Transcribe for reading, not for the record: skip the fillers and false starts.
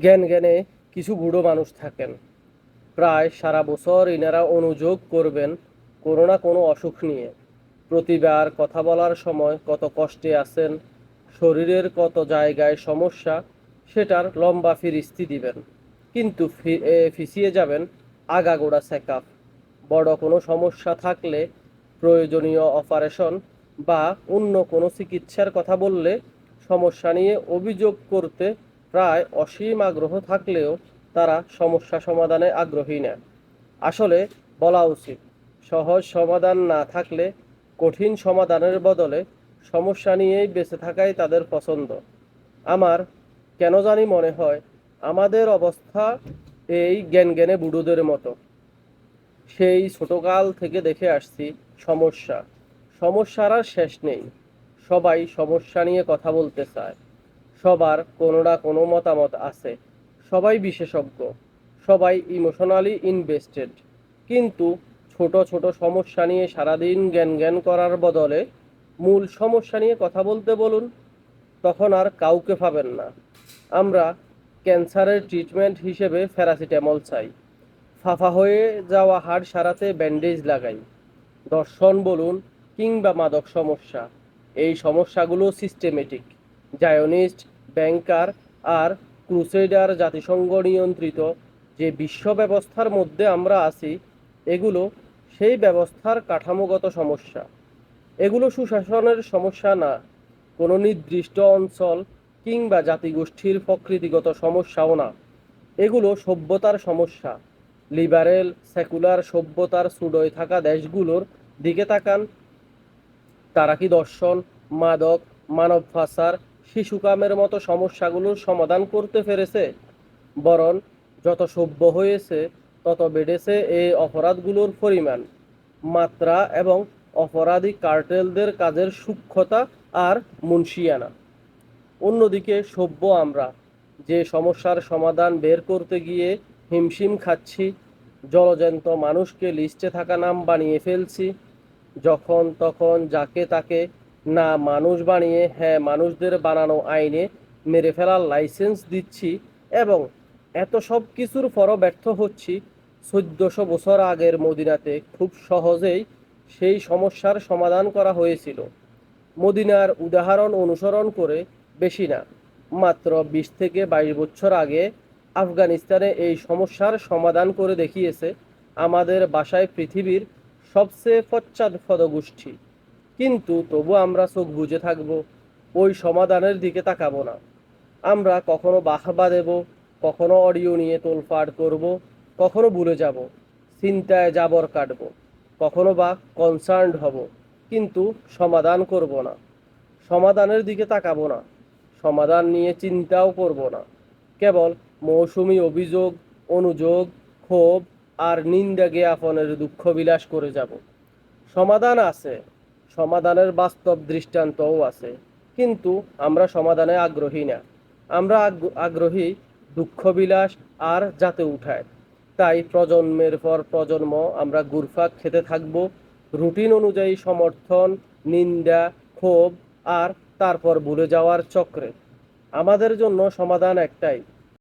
জ্ঞান জ্ঞানে কিছু বুড়ো মানুষ থাকেন, প্রায় সারা বছর ইনারা অনুযোগ করবেন কোনো না কোনো অসুখ নিয়ে। প্রতিবার কথা বলার সময় কত কষ্টে আছেন, শরীরের কত জায়গায় সমস্যা, সেটার লম্বা ফিরিস্তি দিবেন। কিন্তু ফিসিয়ে যাবেন আগাগোড়া চেকআপ। বড় কোনো সমস্যা থাকলে, প্রয়োজনীয় অপারেশন বা অন্য কোনো চিকিৎসার কথা বললে সমস্যা নিয়ে অভিযোগ করতে প্রায় অসীম আগ্রহ থাকলেও তারা সমস্যা সমাধানে আগ্রহী না। আসলে বলা উচিত, সহজ সমাধান না থাকলে কঠিন সমাধানের বদলে সমস্যা নিয়েই বেঁচে থাকাই তাদের পছন্দ। আমার কেন জানি মনে হয় আমাদের অবস্থা এই জ্ঞান জ্ঞানে বুড়োদের মতো। সেই ছোটকাল থেকে দেখে আসছি সমস্যা, সমস্যার আর শেষ নেই। সবাই সমস্যা নিয়ে কথা বলতে চায়, সবার কোনো না কোনো মতামত আছে, সবাই বিশেষজ্ঞ, সবাই ইমোশনালি ইনভেস্টেড। কিন্তু ছোট ছোট সমস্যা নিয়ে সারাদিন জ্ঞান জ্ঞান করার বদলে মূল সমস্যা নিয়ে কথা বলতে বলুন, তখন আর কাউকে পাবেন না। আমরা ক্যান্সারের ট্রিটমেন্ট হিসেবে প্যারাসিটামল চাই, ফাফা হয়ে যাওয়া হাড় সারাতে ব্যান্ডেজ লাগাই। দর্শন বলুন কিংবা মাদক সমস্যা, এই সমস্যাগুলো সিস্টেমেটিক। জায়নিস্ট, ব্যাংকার আর ক্রুসেডার জাতিসংঘ নিয়ন্ত্রিত যে বিশ্ব ব্যবস্থার মধ্যে আমরা আছি, এগুলো সেই ব্যবস্থার কাঠামোগত সমস্যা। এগুলো সুশাসনের সমস্যা না, কোনো নির্দিষ্ট অঞ্চল কিংবা জাতিগোষ্ঠীর প্রকৃতিগত সমস্যাও না। এগুলো সভ্যতার সমস্যা। লিবারেল সেকুলার সভ্যতার সুডোয় থাকা দেশগুলোর দিকে তাকান, তারা কি দর্শন, মাদক, মানব পাচার, শিশুকামের মতো সমস্যাগুলোর সমাধান করতে পেরেছে? বরং যত সভ্য হয়েছে তত বেড়েছে এই অপরাধগুলোর পরিমাণ, মাত্রা এবং অপরাধী কার্টেলদের কাজের সূক্ষ্মতা আর মুনশিয়ানা। অন্যদিকে সভ্য আমরা, যে সমস্যার সমাধান বের করতে গিয়ে হিমশিম খাচ্ছি, জলজ্যান্ত মানুষকে লিস্টে থাকা নাম বানিয়ে ফেলছি, যখন তখন যাকে তাকে না মানুষ বানিয়ে হ্যাঁ মানুষদের বানানো আইনে মেরে ফেলার লাইসেন্স দিচ্ছি, এবং এত সব কিছুর পরও ব্যর্থ হচ্ছি। 1400 বছর আগের মদিনাতে খুব সহজেই সেই সমস্যার সমাধান করা হয়েছিল। মদিনার উদাহরণ অনুসরণ করে, বেশি না, মাত্র 20 থেকে 22 বছর আগে আফগানিস্তানে এই সমস্যার সমাধান করে দেখিয়েছে আমাদের বাসায় পৃথিবীর সবচেয়ে পশ্চাৎপদ গোষ্ঠী। কিন্তু তবু আমরা চোখ বুজে থাকব, ওই সমাধানের দিকে তাকাবো না। আমরা কখনো বাহবা দেব, কখনো অডিও নিয়ে তোলপাড় করব, কখনো ভুলে যাব, চিন্তায় জাবর কাটব, কখনো বা কনসার্নড হব, কিন্তু সমাধান করব না। সমাধানের দিকে তাকাবো না, সমাধান নিয়ে চিন্তাও করব না। কেবল মৌসুমি অভিযোগ, অনুযোগ, ক্ষোভ আর নিন্দা জ্ঞাপনের দুঃখ বিলাস করে যাব। সমাধান আছে, সমাধানের বাস্তব দৃষ্টান্তও আছে, কিন্তু আমরা সমাধানে আগ্রহী না। আমরা আগ্রহী দুঃখবিলাস আর যাতে উঠায়। তাই প্রজন্মের পর প্রজন্ম আমরা ঘুরপাক খেতে থাকব রুটিন অনুযায়ী সমর্থন, নিন্দা, ক্ষোভ আর তারপর ভুলে যাওয়ার চক্রে। আমাদের জন্য সমাধান একটাই,